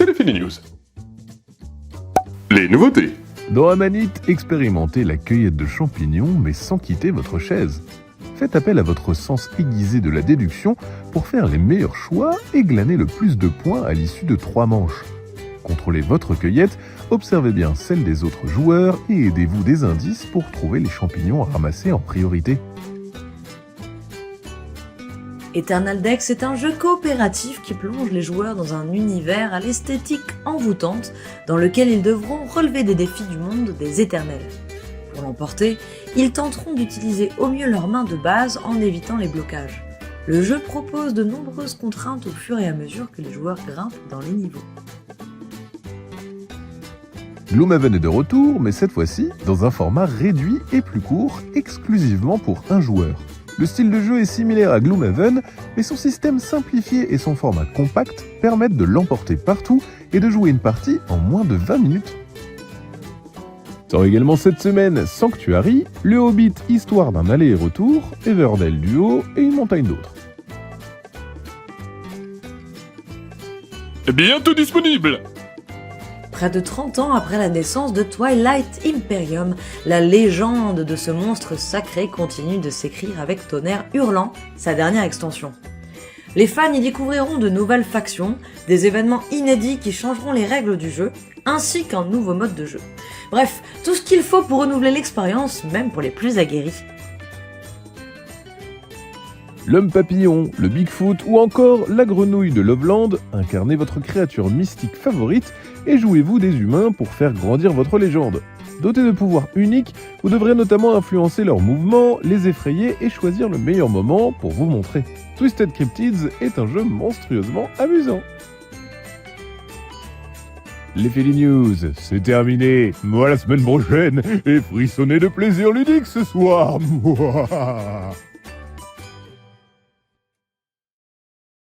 c'est les Philly News. Les nouveautés. Dans Amanite, expérimentez la cueillette de champignons, mais sans quitter votre chaise. Faites appel à votre sens aiguisé de la déduction pour faire les meilleurs choix et glaner le plus de points à l'issue de 3 manches. Contrôlez votre cueillette, observez bien celle des autres joueurs et aidez-vous des indices pour trouver les champignons à ramasser en priorité. Eternal Dex est un jeu coopératif qui plonge les joueurs dans un univers à l'esthétique envoûtante dans lequel ils devront relever des défis du monde des éternels. Pour l'emporter, ils tenteront d'utiliser au mieux leurs mains de base en évitant les blocages. Le jeu propose de nombreuses contraintes au fur et à mesure que les joueurs grimpent dans les niveaux. Gloomhaven est de retour, mais cette fois-ci dans un format réduit et plus court, exclusivement pour un joueur. Le style de jeu est similaire à Gloomhaven, mais son système simplifié et son format compact permettent de l'emporter partout et de jouer une partie en moins de 20 minutes. Sort également cette semaine Sanctuary, le Hobbit histoire d'un aller et retour, Everdell Duo et une montagne d'autres. Bientôt disponible. Près de 30 ans après la naissance de Twilight Imperium, la légende de ce monstre sacré continue de s'écrire avec Tonnerre Hurlant, sa dernière extension. Les fans y découvriront de nouvelles factions, des événements inédits qui changeront les règles du jeu, ainsi qu'un nouveau mode de jeu. Bref, tout ce qu'il faut pour renouveler l'expérience, même pour les plus aguerris. L'homme papillon, le Bigfoot ou encore la grenouille de Loveland, incarnez votre créature mystique favorite et jouez-vous des humains pour faire grandir votre légende. Dotés de pouvoirs uniques, vous devrez notamment influencer leurs mouvements, les effrayer et choisir le meilleur moment pour vous montrer. Twisted Cryptids est un jeu monstrueusement amusant. Les Philly News, c'est terminé. Moi la semaine prochaine et frissonnez de plaisir ludique ce soir.